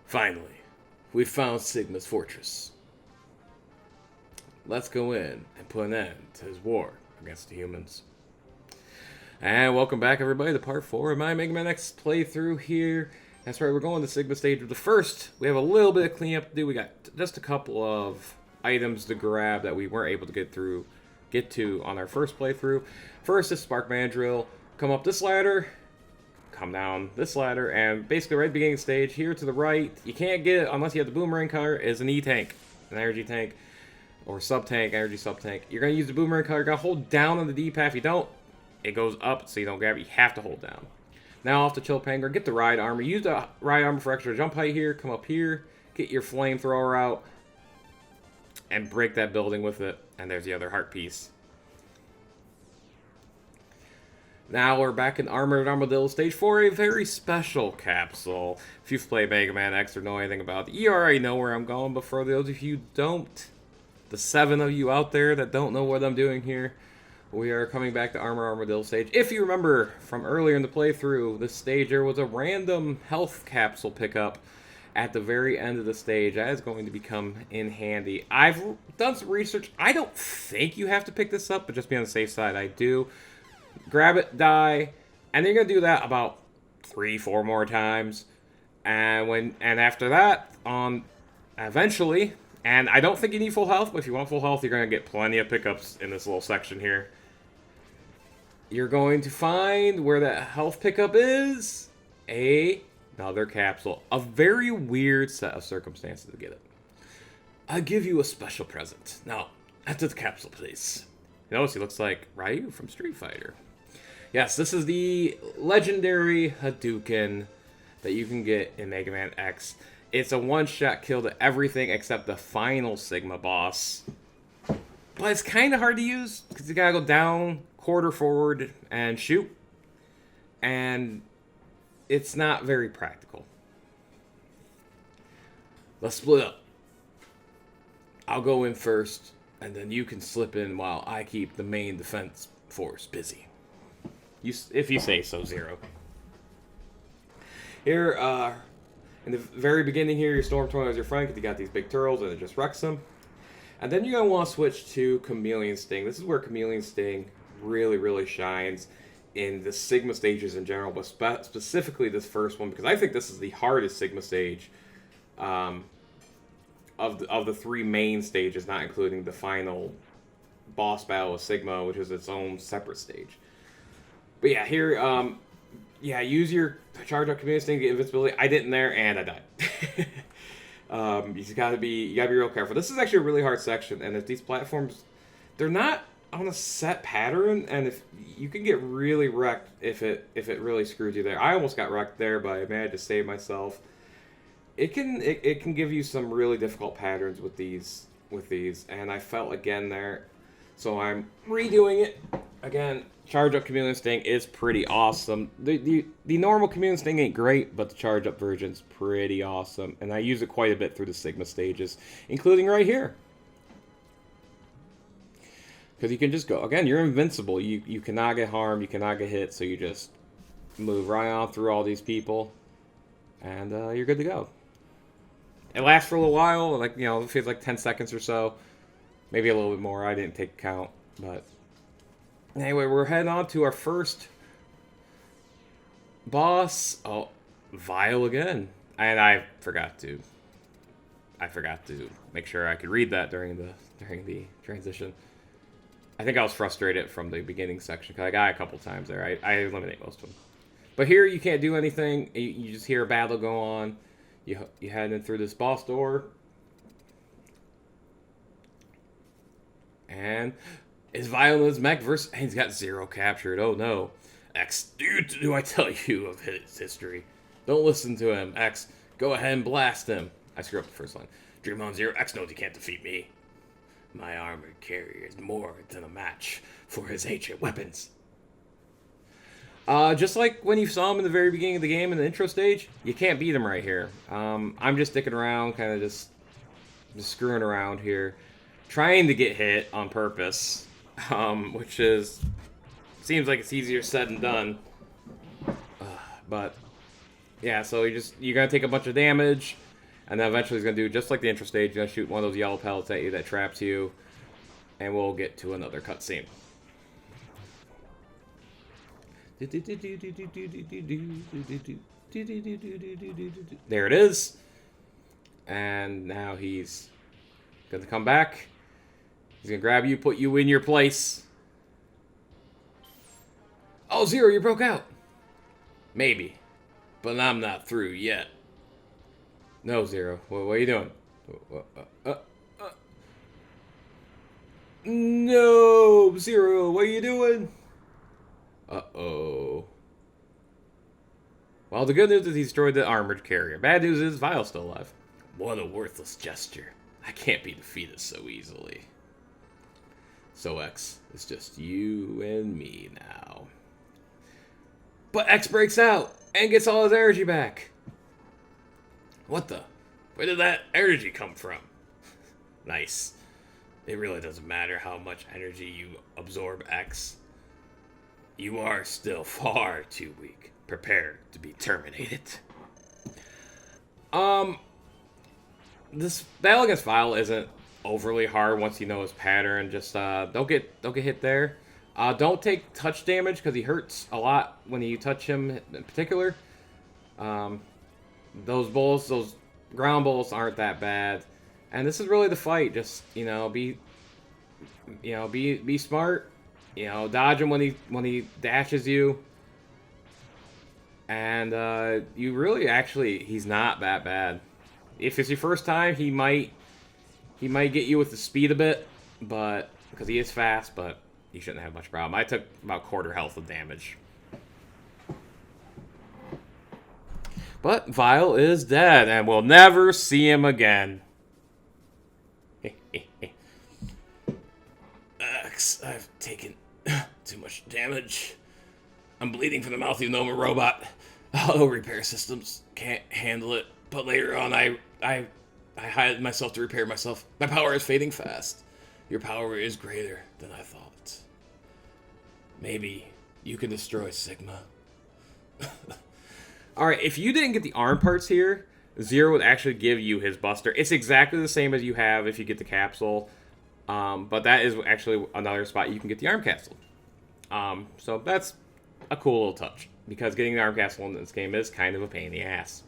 Finally, we've found Sigma's fortress. Let's go in and put an end to his war against the humans. And welcome back, everybody, to part 4 of my Mega Man X playthrough here. That's right, we're going to Sigma stage of the first. We have a little bit of cleanup to do. We got just a couple of items to grab that we weren't able to get to on our first playthrough. First is Spark Man Drill. Come up this ladder, come down this ladder, and basically right at the beginning of the stage, here to the right, you can't get it unless you have the boomerang cutter, is an E-tank, an energy tank, or sub-tank, energy sub-tank. You're going to use the boomerang cutter, you're going to hold down on the D-pad. If you don't, it goes up so you don't grab it. You have to hold down. Now off the Chill Panger, get the ride armor. Use the ride armor for extra jump height here. Come up here, get your flamethrower out, and break that building with it. And there's the other heart piece. Now we're back in Armored Armadillo stage for a very special capsule. If you've played Mega Man X or know anything about it, you already know where I'm going. But for those of you who don't, the 7 of you out there that don't know what I'm doing here, we are coming back to Armored Armadillo stage. If you remember from earlier in the playthrough, this stage there was a random health capsule pickup at the very end of the stage. That is going to become in handy. I've done some research. I don't think you have to pick this up, but just be on the safe side, I do. Grab it, die, and then you're going to do that about 3-4 more times. And after that, eventually, and I don't think you need full health, but if you want full health, you're going to get plenty of pickups in this little section here. You're going to find where that health pickup is another capsule. A very weird set of circumstances to get it. I'll give you a special present. Now, enter the capsule, please. Notice he looks like Ryu from Street Fighter. Yes, this is the legendary Hadouken that you can get in Mega Man X. It's a one-shot kill to everything except the final Sigma boss. But it's kind of hard to use because you gotta go down, quarter forward, and shoot. And it's not very practical. Let's split up. I'll go in first, and then you can slip in while I keep the main defense force busy. If you say so, Zero. Here, in the very beginning here, your Storm Tornado is your friend because you got these big turtles and it just wrecks them. And then you're going to want to switch to Chameleon Sting. This is where Chameleon Sting really, really shines in the Sigma stages in general, but specifically this first one, because I think this is the hardest Sigma stage of the 3 main stages, not including the final boss battle of Sigma, which is its own separate stage. But yeah, here, use your charge up Chameleon Sting to get invincibility. I didn't there, and I died. You gotta be real careful. This is actually a really hard section, and if these platforms, they're not on a set pattern, and if you can get really wrecked if it really screws you there. I almost got wrecked there, but I managed to save myself. It can give you some really difficult patterns with these, and I fell again there, so I'm redoing it again. Charge up Chameleon Sting is pretty awesome. The normal Chameleon Sting ain't great, but the charge up version's pretty awesome, and I use it quite a bit through the Sigma stages, including right here. Because you can just go, again, you're invincible. You cannot get harmed, you cannot get hit, so you just move right on through all these people, and you're good to go. It lasts for a little while, like, it feels like 10 seconds or so. Maybe a little bit more, I didn't take account, but anyway, we're heading on to our first boss. Oh, Vile again. And I forgot to make sure I could read that during the transition. I think I was frustrated from the beginning section because I got a couple times there. I eliminate most of them. But here you can't do anything. You just hear a battle go on. You head in through this boss door. And it's Violin's mech versus... And he's got Zero captured. Oh no. X, do I tell you of his history? Don't listen to him. X, go ahead and blast him. I screwed up the first line. Dream on Zero. X knows he can't defeat me. My armored carrier is more than a match for his ancient weapons. Just like when you saw him in the very beginning of the game in the intro stage, you can't beat him right here. I'm just sticking around, kind of just screwing around here, trying to get hit on purpose, which seems like it's easier said than done. But yeah, so you're gonna take a bunch of damage. And then eventually he's going to do just like the intro stage. He's going to shoot one of those yellow pellets at you that traps you. And we'll get to another cutscene. There it is. And now he's going to come back. He's going to grab you, put you in your place. Oh, Zero, you broke out. Maybe. But I'm not through yet. No, Zero. What are you doing? No, Zero, what are you doing? Uh-oh. Well, the good news is he destroyed the armored carrier. Bad news is Vile's still alive. What a worthless gesture. I can't be defeated so easily. So, X, it's just you and me now. But X breaks out and gets all his energy back. What the? Where did that energy come from? Nice. It really doesn't matter how much energy you absorb, X. You are still far too weak. Prepare to be terminated. This battle against Vile isn't overly hard once you know his pattern. Just don't get hit there. Don't take touch damage because he hurts a lot when you touch him in particular. Those bullets, those ground bullets aren't that bad. And this is really the fight. Just, be smart. Dodge him when he dashes you. And you really he's not that bad. If it's your first time, he might get you with the speed a bit, but because he is fast, but you shouldn't have much problem. I took about quarter health of damage. But Vile is dead, and we'll never see him again. I've taken too much damage. I'm bleeding from the mouth, you know I'm a robot. Auto repair systems can't handle it. But later on, I hired myself to repair myself. My power is fading fast. Your power is greater than I thought. Maybe you can destroy Sigma. Alright, if you didn't get the arm parts here, Zero would actually give you his buster. It's exactly the same as you have if you get the capsule. But that is actually another spot you can get the arm capsule. So that's a cool little touch. Because getting the arm capsule in this game is kind of a pain in the ass.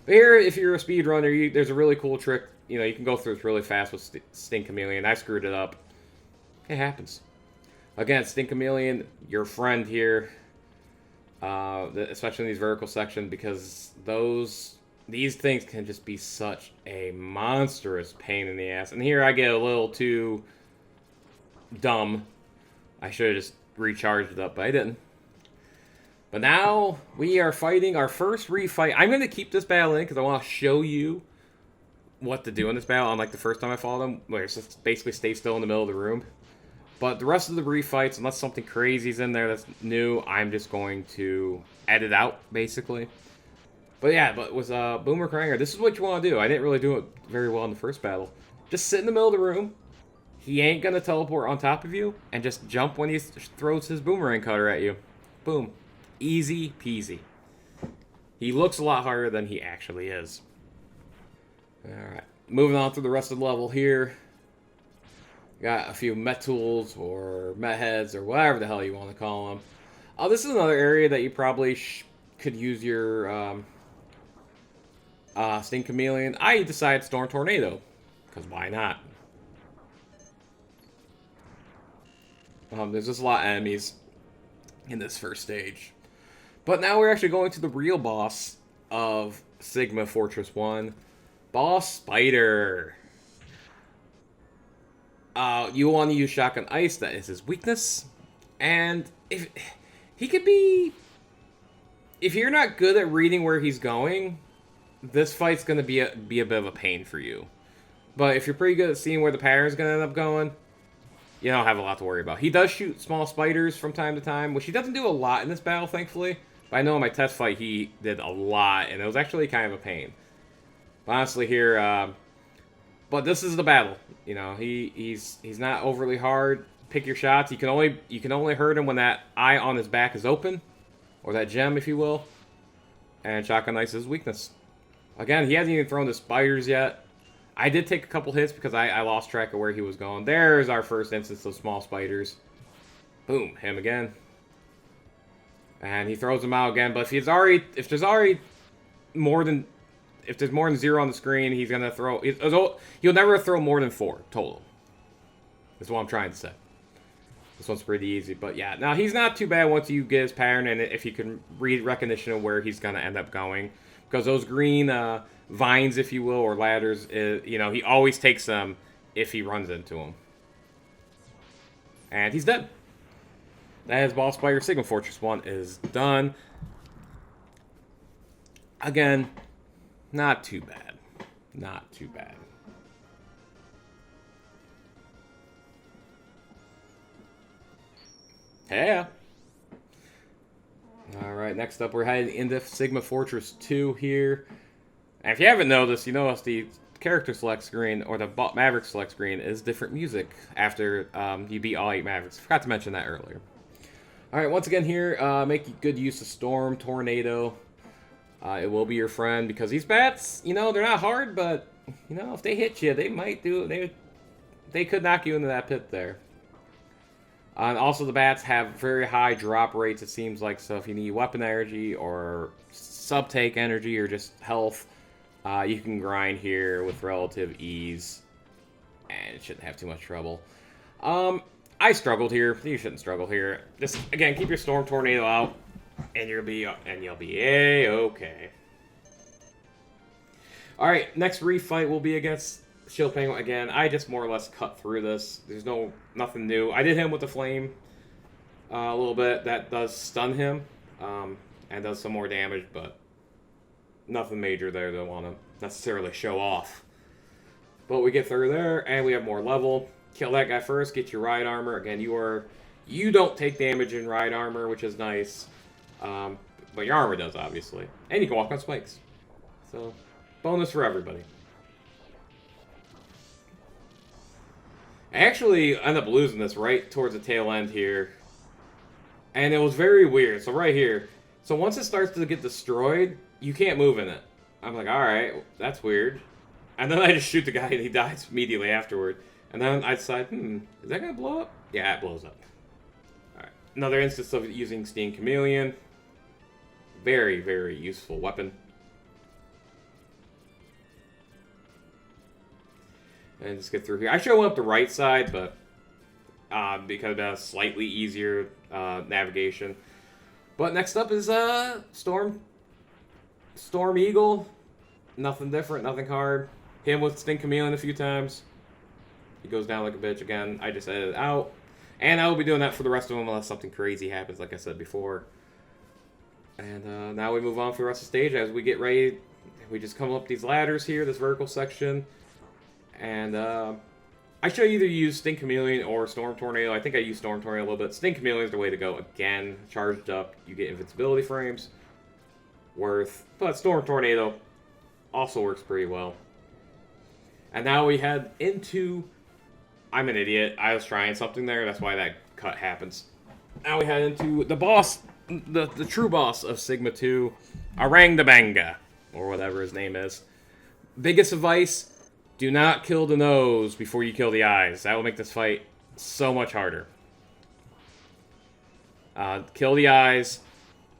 But here, if you're a speedrunner, there's a really cool trick. You can go through this really fast with Stink Chameleon. I screwed it up. It happens. Again, Stink Chameleon, your friend here. Especially in these vertical sections, because these things can just be such a monstrous pain in the ass. And here I get a little too dumb. I should have just recharged it up, but I didn't. But now we are fighting our first refight. I'm going to keep this battle in because I want to show you what to do in this battle, unlike the first time I fought them, where it's just basically stay still in the middle of the room. But the rest of the refights, unless something crazy is in there that's new, I'm just going to edit out, basically. But yeah, with Boomer Kranger, this is what you want to do. I didn't really do it very well in the first battle. Just sit in the middle of the room. He ain't going to teleport on top of you, and just jump when he throws his boomerang cutter at you. Boom. Easy peasy. He looks a lot harder than he actually is. Alright, moving on through the rest of the level here. Got a few Met Tools, or Met Heads, or whatever the hell you want to call them. This is another area that you probably could use your Stink Chameleon. I decided Storm Tornado, because why not? There's just a lot of enemies in this first stage. But now we're actually going to the real boss of Sigma Fortress 1. Boss Spider. You want to use Shotgun Ice, that is his weakness. And if he could be... If you're not good at reading where he's going, this fight's going to be a bit of a pain for you. But if you're pretty good at seeing where the pattern's going to end up going, you don't have a lot to worry about. He does shoot small spiders from time to time, which he doesn't do a lot in this battle, thankfully. But I know in my test fight he did a lot, and it was actually kind of a pain. But honestly here, but this is the battle. He's not overly hard. Pick your shots. You can only hurt him when that eye on his back is open, or that gem, if you will. And Shotgun Ice is his weakness. Again, he hasn't even thrown the spiders yet. I did take a couple hits because I lost track of where he was going. There's our first instance of small spiders. Boom, him again. And he throws them out again. But if there's more than 0 on the screen, he's gonna throw. He'll never throw more than 4 total. That's what I'm trying to say. This one's pretty easy, but yeah. Now he's not too bad once you get his pattern and if you can read recognition of where he's gonna end up going, because those green vines, if you will, or ladders, you know, he always takes them if he runs into them. And he's dead. That is Boss Spider. Sigma Fortress 1 is done. Again, not too bad. Not too bad. Yeah. Alright, next up we're heading into Sigma Fortress 2 here. And if you haven't noticed, you notice the character select screen, or the Mavericks select screen, is different music after you beat all 8 Mavericks. Forgot to mention that earlier. Alright, once again here, make good use of Storm, Tornado. It will be your friend, because these bats, you know, they're not hard, but, you know, if they hit you, they might do, they could knock you into that pit there. And also the bats have very high drop rates, it seems like, so if you need weapon energy or sub-take energy or just health, you can grind here with relative ease, and it shouldn't have too much trouble. I struggled here. You shouldn't struggle here. Just, again, keep your Storm Tornado out, and you'll be A-okay. Alright, next refight will be against Shield Penguin again. I just more or less cut through this. There's nothing new. I did hit him with the flame a little bit. That does stun him and does some more damage, but nothing major there that I want to necessarily show off. But we get through there, and we have more level. Kill that guy first. Get your ride armor. Again, you don't take damage in ride armor, which is nice, but your armor does, obviously. And you can walk on spikes. So, bonus for everybody. I actually end up losing this right towards the tail end here. And it was very weird. So right here. So once it starts to get destroyed, you can't move in it. I'm like, alright, that's weird. And then I just shoot the guy and he dies immediately afterward. And then I decide, is that going to blow up? Yeah, it blows up. Alright. Another instance of using Steam Chameleon. Very, very useful weapon. And just get through here. I should have went up the right side, but because of a slightly easier navigation. But next up is Storm Eagle. Nothing different, nothing hard. Hit him with Sting Chameleon a few times. He goes down like a bitch again. I just edited it out. And I will be doing that for the rest of them unless something crazy happens, like I said before. And now we move on for the rest of the stage as we get ready. We just come up these ladders here, this vertical section. And I should either use Sting Chameleon or Storm Tornado. I think I use Storm Tornado a little bit. Sting Chameleon is the way to go. Again, charged up, you get invincibility frames. But Storm Tornado also works pretty well. And now we head into... I'm an idiot. I was trying something there. That's why that cut happens. Now we head into the boss, the true boss of Sigma 2, Rangda Bangda, or whatever his name is. Biggest advice... do not kill the nose before you kill the eyes. That will make this fight so much harder. Kill the eyes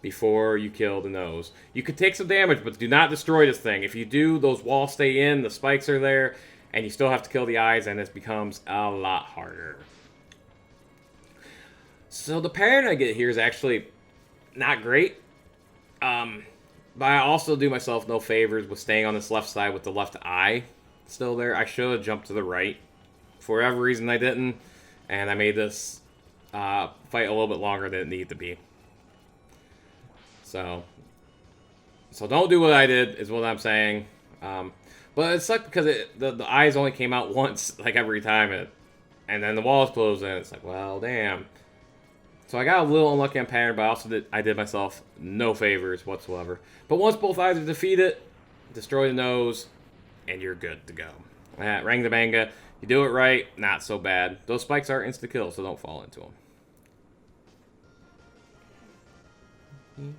before you kill the nose. You could take some damage, but do not destroy this thing. If you do, those walls stay in, the spikes are there, and you still have to kill the eyes, and this becomes a lot harder. So the pattern I get here is actually not great. But I also do myself no favors with staying on this left side with the left eye still there. I should have jumped to the right. For whatever reason I didn't. And I made this fight a little bit longer than it needed to be. So don't do what I did, is what I'm saying. But it sucked because the eyes only came out once, like every time. And then the walls closed in. It's like, well, damn. So I got a little unlucky on pattern, but I also did myself no favors whatsoever. But once both eyes are defeated, destroy the nose, and you're good to go. Rangda Bangda, you do it right, not so bad. Those spikes are insta-kill, so don't fall into them.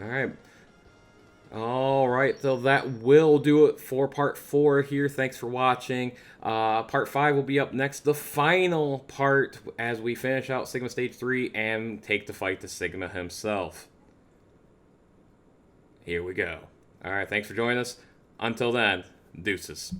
Alright. All right, so that will do it for part 4 here. Thanks for watching. Part 5 will be up next, the final part, as we finish out Sigma Stage 3 and take the fight to Sigma himself. Here we go. All right, thanks for joining us. Until then, deuces.